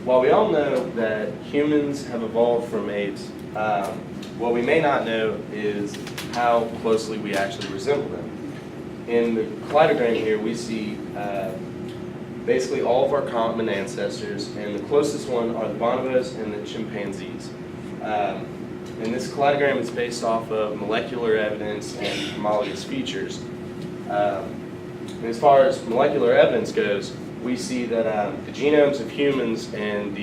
while we all know that humans have evolved from apes, what we may not know is how closely we actually resemble them. In the kaleidogram here, we see basically all of our common ancestors, and the closest one are the bonobos and the chimpanzees. And this kaleidogram is based off of molecular evidence and homologous features. And as far as molecular evidence goes, we see that the genomes of humans and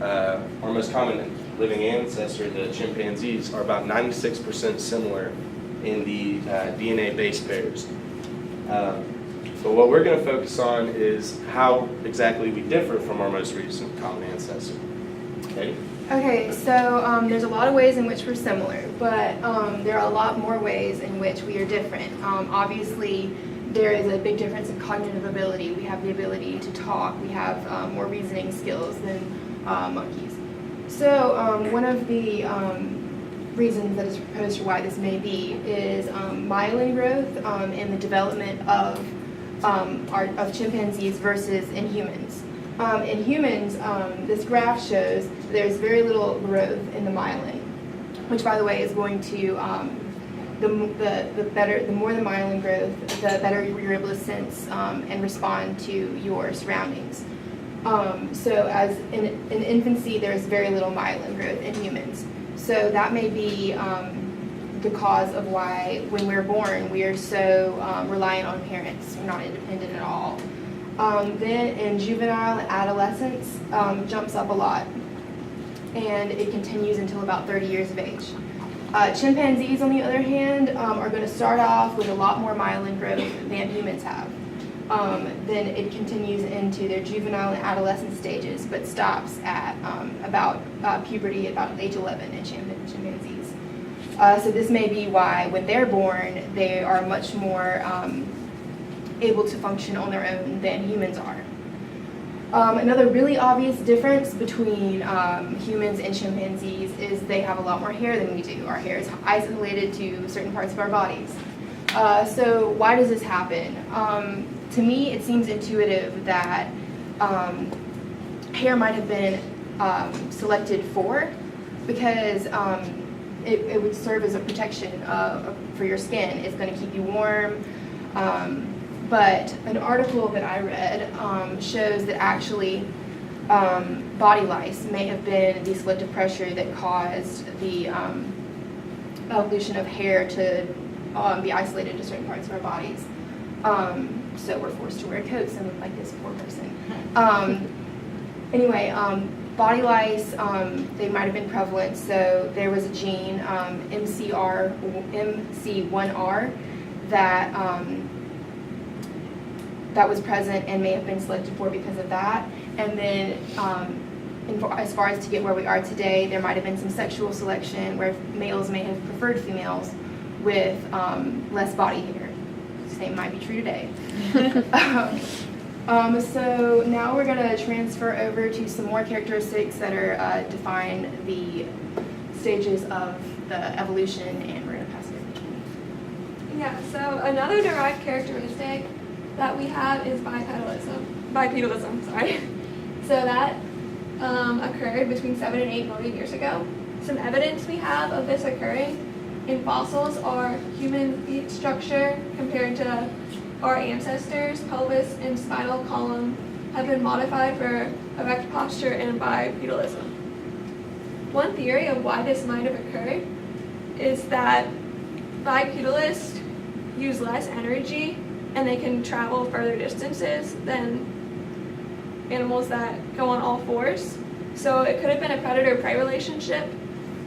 our most common living ancestor, the chimpanzees, are about 96% similar in the DNA base pairs. But what we're going to focus on is how exactly we differ from our most recent common ancestor. Okay? Okay, so there's a lot of ways in which we're similar, but there are a lot more ways in which we are different. Obviously, there is a big difference in cognitive ability. We have the ability to talk. We have more reasoning skills than monkeys. So one of the reasons that is proposed for why this may be is myelin growth and the development of chimpanzees versus in humans. In humans, this graph shows there's very little growth in the myelin, which, by the way, is going to the more the myelin growth, the better you're able to sense and respond to your surroundings. So, as in infancy, there's very little myelin growth in humans. So that may be the cause of why, when we're born, we are so reliant on parents. We're not independent at all. Then in juvenile adolescence, jumps up a lot, and it continues until about 30 years of age. Chimpanzees, on the other hand, are going to start off with a lot more myelin growth than humans have. Then it continues into their juvenile and adolescent stages, but stops at about puberty at about age 11 in chimpanzees. So this may be why, when they're born, they are much more able to function on their own than humans are. Another really obvious difference between humans and chimpanzees is they have a lot more hair than we do. Our hair is isolated to certain parts of our bodies. So why does this happen? To me, it seems intuitive that hair might have been selected for, because it would serve as a protection for your skin. It's going to keep you warm. But an article that I read shows that actually body lice may have been the selective pressure that caused the evolution of hair to be isolated to certain parts of our bodies. So we're forced to wear coats and look like this poor person. Anyway, body lice, they might have been prevalent. So there was a gene, MC1R, that was present and may have been selected for because of that. And then as far as to get where we are today, there might have been some sexual selection where males may have preferred females with less body hair. Same might be true today. So now we're going to transfer over to some more characteristics that are define the stages of the evolution, and we're going to pass it over to you. Yeah, so another derived characteristic that we have is bipedalism, sorry. So that occurred between 7 and 8 million years ago. Some evidence we have of this occurring in fossils are human feet structure compared to our ancestors. Pelvis and spinal column have been modified for erect posture and bipedalism. One theory of why this might have occurred is that bipedalists use less energy and they can travel further distances than animals that go on all fours. So it could have been a predator-prey relationship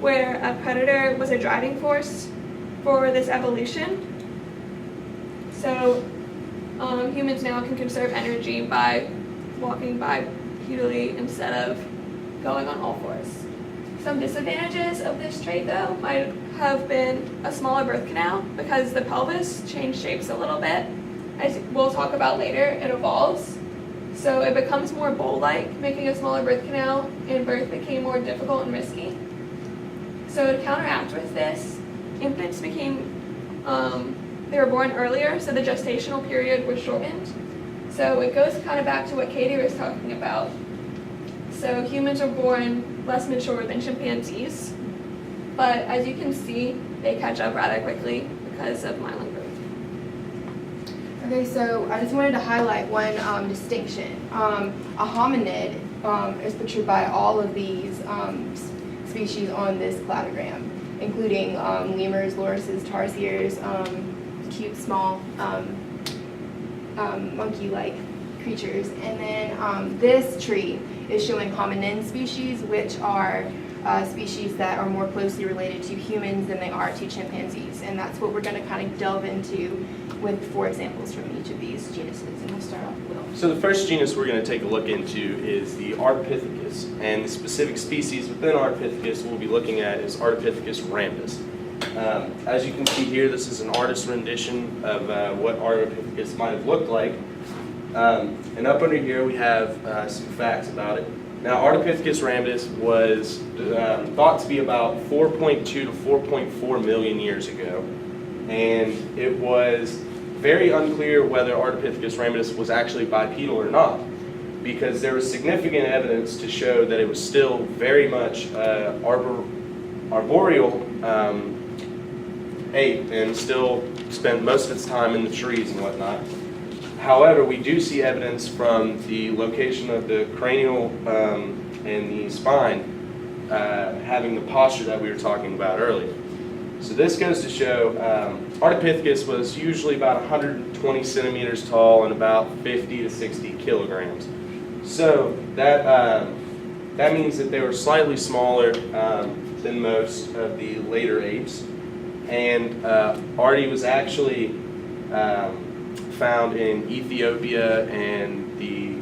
where a predator was a driving force for this evolution. So humans now can conserve energy by walking bipedally instead of going on all fours. Some disadvantages of this trait, though, might have been a smaller birth canal because the pelvis changed shapes a little bit. As we'll talk about later, it evolves. So it becomes more bowl-like, making a smaller birth canal, and birth became more difficult and risky. So to counteract with this, infants they were born earlier, so the gestational period was shortened. So it goes kind of back to what Katie was talking about. So humans are born less mature than chimpanzees, but as you can see, they catch up rather quickly because of myelin growth. Okay, so I just wanted to highlight one distinction. A hominid is pictured by all of these species on this cladogram, including lemurs, lorises, tarsiers, cute small monkey-like creatures. And then this tree is showing hominin species, which are species that are more closely related to humans than they are to chimpanzees. And that's what we're going to kind of delve into with 4 examples from each of these genuses. And we'll start off with Will. So the first genus we're going to take a look into is the Ardipithecus, and the specific species within Ardipithecus we'll be looking at is Ardipithecus ramdus. As you can see here, this is an artist's rendition of what Ardipithecus might have looked like. And up under here we have some facts about it. Now, Ardipithecus ramdus was thought to be about 4.2 to 4.4 million years ago, and it was very unclear whether Ardipithecus ramdus was actually bipedal or not, because there was significant evidence to show that it was still very much arboreal ape and still spent most of its time in the trees and whatnot. However, we do see evidence from the location of the cranial and the spine having the posture that we were talking about earlier. So this goes to show Ardipithecus was usually about 120 centimeters tall and about 50 to 60 kilograms. So that means that they were slightly smaller than most of the later apes. And Ardi was actually found in Ethiopia and the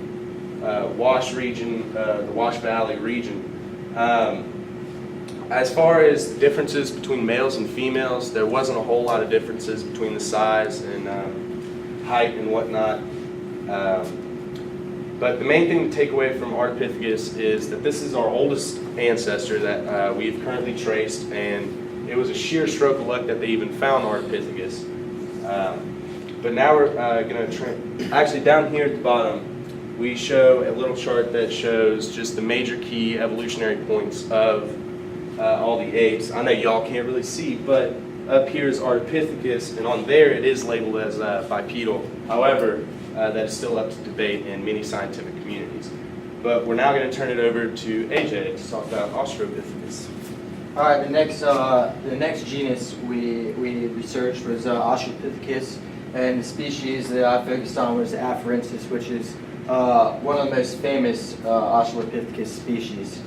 Wash region, the Wash Valley region. As far as differences between males and females, there wasn't a whole lot of differences between the size and height and whatnot. But the main thing to take away from Ardipithecus is that this is our oldest ancestor that we've currently traced, and it was a sheer stroke of luck that they even found Ardipithecus. But now we're going to actually down here at the bottom, we show a little chart that shows just the major key evolutionary points of all the apes. I know y'all can't really see, but up here is Ardipithecus, and on there it is labeled as bipedal. However, that is still up to debate in many scientific communities. But we're now going to turn it over to AJ to talk about Australopithecus. All right, the next genus we researched was Australopithecus, and the species that I focused on was Afarensis, which is one of the most famous Australopithecus species.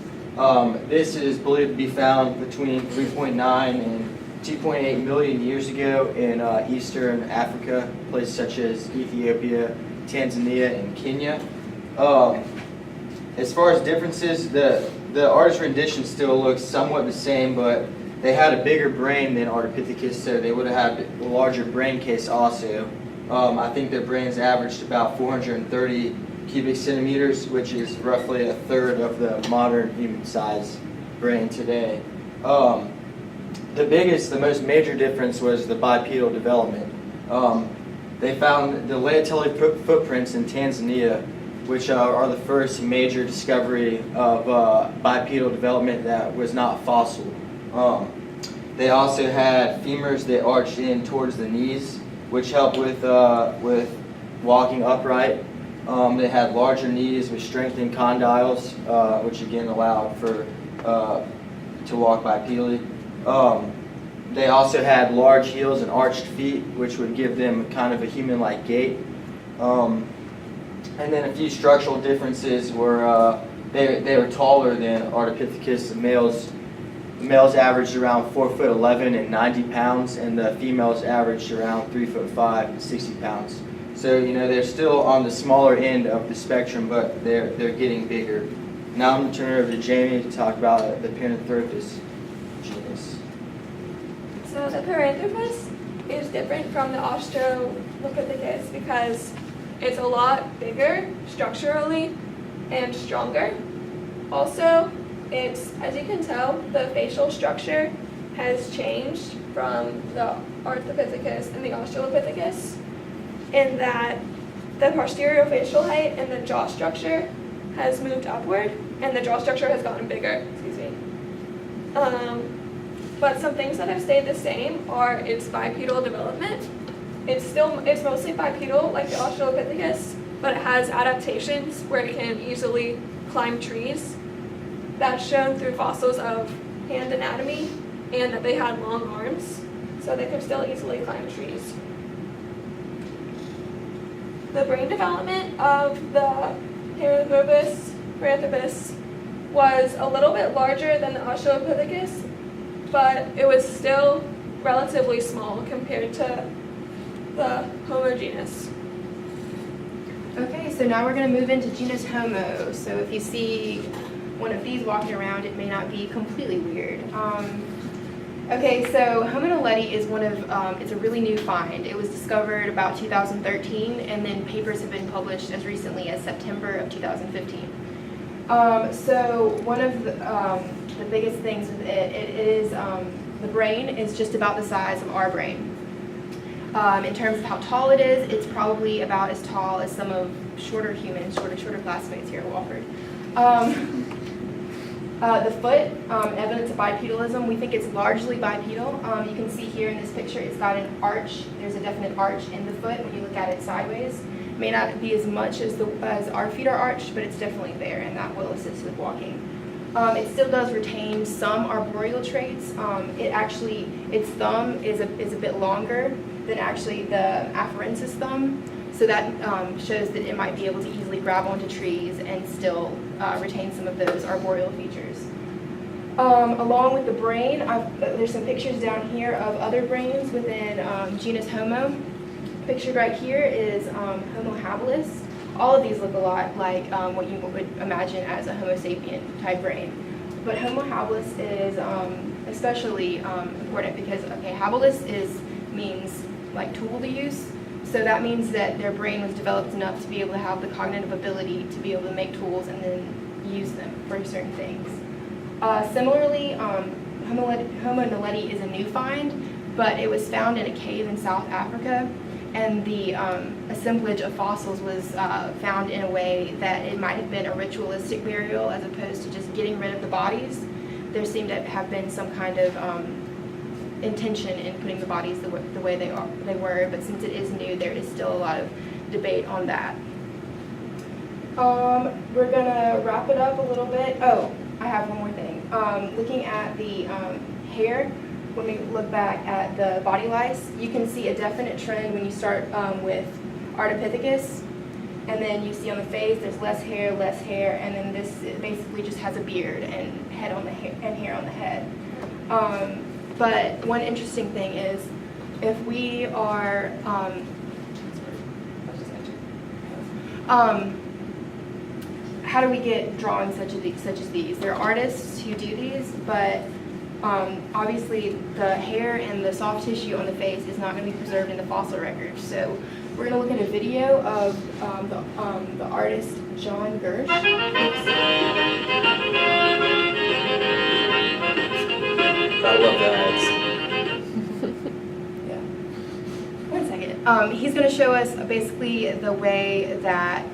This is believed to be found between 3.9 and 2.8 million years ago in eastern Africa, places such as Ethiopia, Tanzania, and Kenya. As far as differences, the artist rendition still looks somewhat the same, but they had a bigger brain than Ardipithecus, so they would have had a larger brain case also. I think their brains averaged about 430 cubic centimeters, which is roughly a third of the modern human-sized brain today. The most major difference was the bipedal development. They found the Laeteli footprints in Tanzania, which are the first major discovery of bipedal development that was not fossil. They also had femurs that arched in towards the knees, which helped with walking upright. They had larger knees with strengthened condyles, which again allowed for to walk bipedally. They also had large heels and arched feet, which would give them kind of a human-like gait. And then a few structural differences were they were taller than Ardipithecus. The males averaged around 4'11" and 90 pounds, and the females averaged around 3'5" and 60 pounds. So they're still on the smaller end of the spectrum, but they're getting bigger. Now I'm going to turn it over to Jamie to talk about the Paranthropus genus. So the Paranthropus is different from the Australopithecus because it's a lot bigger structurally and stronger. Also, as you can tell, the facial structure has changed from the Ardipithecus and the Australopithecus in that the posterior facial height and the jaw structure has moved upward and the jaw structure has gotten bigger. Excuse me. But some things that have stayed the same are its bipedal development. It's mostly bipedal like the Australopithecus, but it has adaptations where it can easily climb trees. That's shown through fossils of hand anatomy and that they had long arms, so they could still easily climb trees. The brain development of the Paranthropus was a little bit larger than the Australopithecus, but it was still relatively small compared to the Homo genus. Okay, so now we're going to move into genus Homo. So if you see one of these walking around, it may not be completely weird. Okay, so Homo naledi is it's a really new find. It was discovered about 2013, and then papers have been published as recently as September of 2015. So one of the biggest things with it is the brain is just about the size of our brain. In terms of how tall it is, it's probably about as tall as some of shorter humans, shorter classmates here at Wofford. The foot, evidence of bipedalism, we think it's largely bipedal. You can see here in this picture, it's got an arch. There's a definite arch in the foot when you look at it sideways. It may not be as much as our feet are arched, but it's definitely there, and that will assist with walking. It still does retain some arboreal traits. Its thumb is a bit longer than actually the afarensis thumb, so that shows that it might be able to easily grab onto trees and still retain some of those arboreal features. Along with the brain, there's some pictures down here of other brains within genus Homo. Pictured right here is Homo habilis. All of these look a lot like what you would imagine as a Homo sapien type brain. But Homo habilis is especially important because, habilis means like tool to use. So that means that their brain was developed enough to be able to have the cognitive ability to be able to make tools and then use them for certain things. Similarly, Homo naledi is a new find, but it was found in a cave in South Africa, and the assemblage of fossils was found in a way that it might have been a ritualistic burial as opposed to just getting rid of the bodies. There seemed to have been some kind of intention in putting the bodies the way they were, but since it is new, there is still a lot of debate on that. We're gonna wrap it up a little bit. Oh, I have one more thing. Looking at the hair, when we look back at the body lice, you can see a definite trend when you start with Ardipithecus, and then you see on the face there's less hair, and then this basically just has a beard and hair on the head. But one interesting thing is, if we are, how do we get drawings such as these? There are artists who do these, but obviously the hair and the soft tissue on the face is not going to be preserved in the fossil record. So we're going to look at a video of the artist John Gersh. I love that. Yeah. 1 second. He's going to show us basically the way that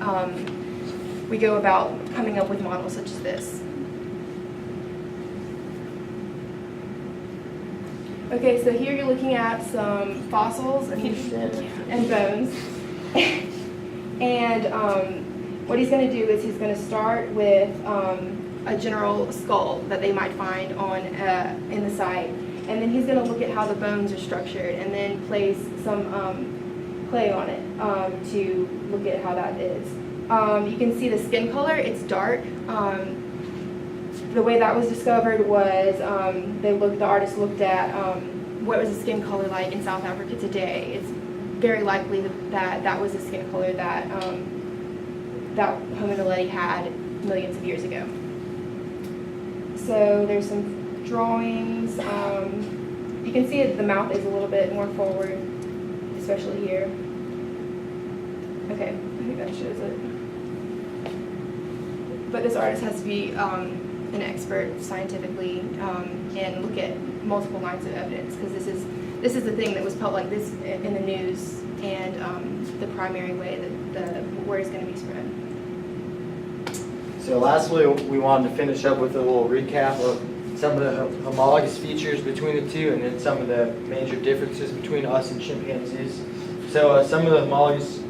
we go about coming up with models such as this. Okay, so here you're looking at some fossils and bones. And what he's going to do is he's going to start with a general skull that they might find on in the site, and then he's going to look at how the bones are structured, and then place some clay on it to look at how that is. You can see the skin color; it's dark. The way that was discovered was the artist looked at what was the skin color like in South Africa today. It's very likely that was the skin color that that Homo naledi had millions of years ago. So there's some drawings. You can see the mouth is a little bit more forward, especially here. Okay, I think that shows it. But this artist has to be an expert scientifically and look at multiple lines of evidence, because this is the thing that was published like this in the news, and the primary way that the word is going to be spread. So lastly, we wanted to finish up with a little recap of some of the homologous features between the two and then some of the major differences between us and chimpanzees. So some of the homologous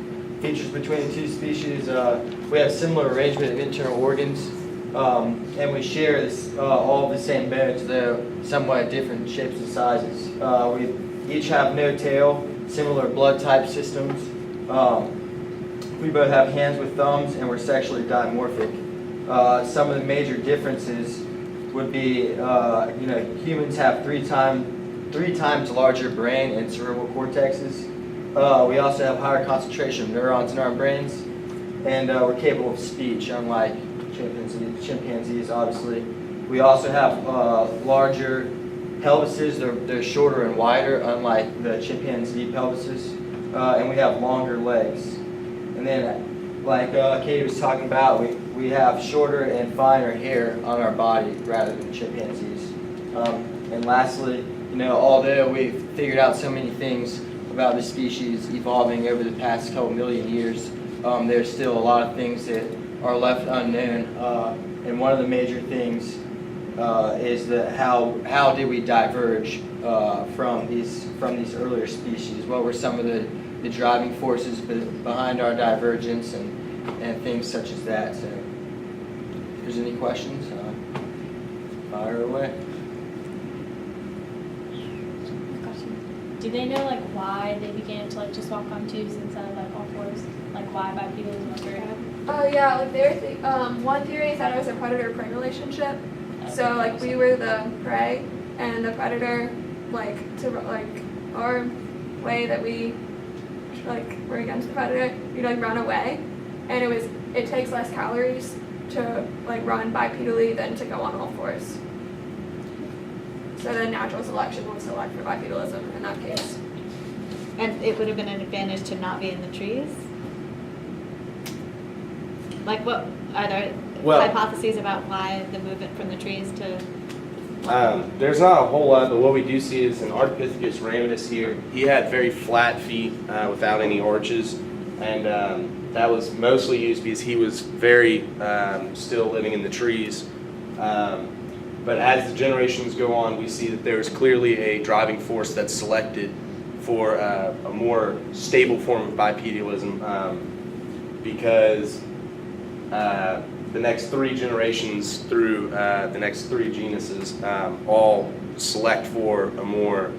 features between the two species, we have similar arrangement of internal organs, and we share this, all of the same bones, though somewhat different shapes and sizes. We each have no tail, similar blood type systems. We both have hands with thumbs, and we're sexually dimorphic. Some of the major differences would be, humans have three times larger brain and cerebral cortexes. We also have higher concentration of neurons in our brains, and we're capable of speech, unlike chimpanzees, obviously. We also have larger pelvises. They're shorter and wider, unlike the chimpanzee pelvises, and we have longer legs. And then, like Katie was talking about, we have shorter and finer hair on our body rather than chimpanzees. And lastly, although we've figured out so many things about the species evolving over the past couple million years, there's still a lot of things that are left unknown. And one of the major things is how did we diverge from these earlier species? What were some of the driving forces behind our divergence and things such as that? So, if there's any questions, fire away. Do they know why they began to just walk on tubes instead of all fours? Why bipedalism occurred? Oh yeah, one theory is that it was a predator-prey relationship. So we were the prey, and the predator, our way that we were against the predator, we'd run away, and it takes less calories to run bipedally than to go on all fours. So then natural selection would select for bipedalism in that case. And it would have been an advantage to not be in the trees? What are there hypotheses about why the movement from the trees to... There's not a whole lot, but what we do see is an Ardipithecus ramidus here. He had very flat feet without any arches, and that was mostly used because he was very still living in the trees. But as the generations go on, we see that there's clearly a driving force that's selected for a more stable form of bipedalism because the next three generations through the next three genuses all select for a more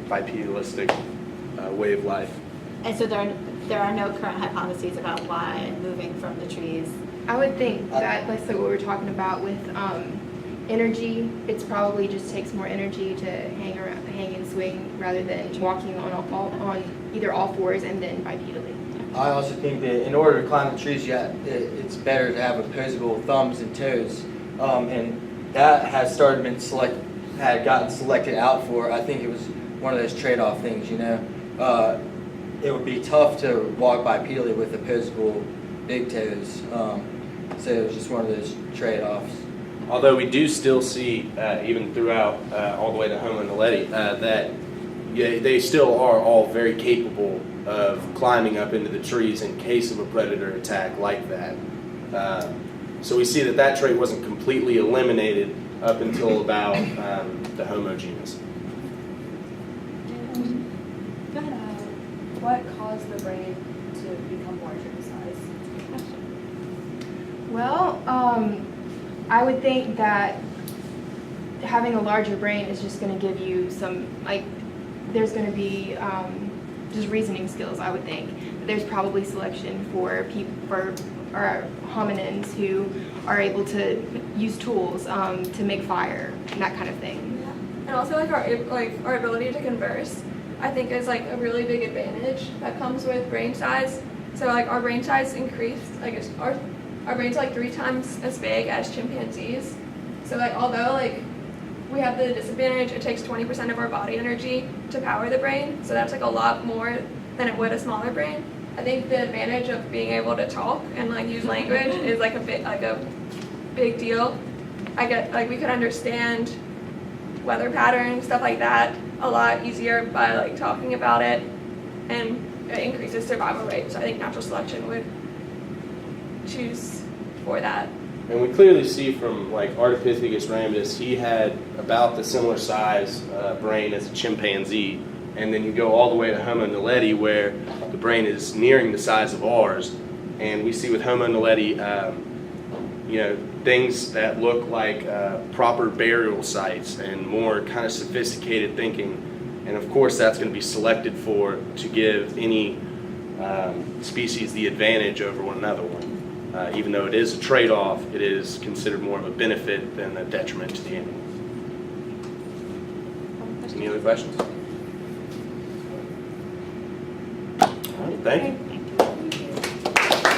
bipedalistic way of life. And so there are no current hypotheses about why moving from the trees. I would think that, like what we were talking about with energy, it's probably just takes more energy to hang and swing rather than walking on either all fours and then bipedally. I also think that in order to climb the trees, it's better to have opposable thumbs and toes, and that has had gotten selected out for. I think it was one of those trade-off things, It would be tough to walk bipedally with opposable big toes, so it was just one of those trade-offs. Although we do still see, even throughout all the way to Homo naledi, that they still are all very capable of climbing up into the trees in case of a predator attack like that. So we see that trait wasn't completely eliminated up until about the Homo genus. Go ahead. What caused the brain to become larger in size? Well, I would think that having a larger brain is just going to give you some, there's going to be just reasoning skills, I would think. There's probably selection for hominins who are able to use tools to make fire and that kind of thing. Yeah. And also our ability to converse, I think is a really big advantage that comes with brain size. So our brain size increased, our brains are 3 times as big as chimpanzees. So although we have the disadvantage, it takes 20% of our body energy to power the brain. So that's a lot more than it would a smaller brain. I think the advantage of being able to talk and use language is a big deal. We could understand weather patterns, stuff like that, a lot easier by talking about it, and it increases survival rate. So I think natural selection would choose for that. And we clearly see from like Ardipithecus ramidus, he had about the similar size brain as a chimpanzee. And then you go all the way to Homo naledi, where the brain is nearing the size of ours. And we see with Homo naledi, things that look like proper burial sites and more kind of sophisticated thinking. And of course, that's going to be selected for to give any species the advantage over one another one. Even though it is a trade-off, it is considered more of a benefit than a detriment to the animals. Any other questions? All right, thank you.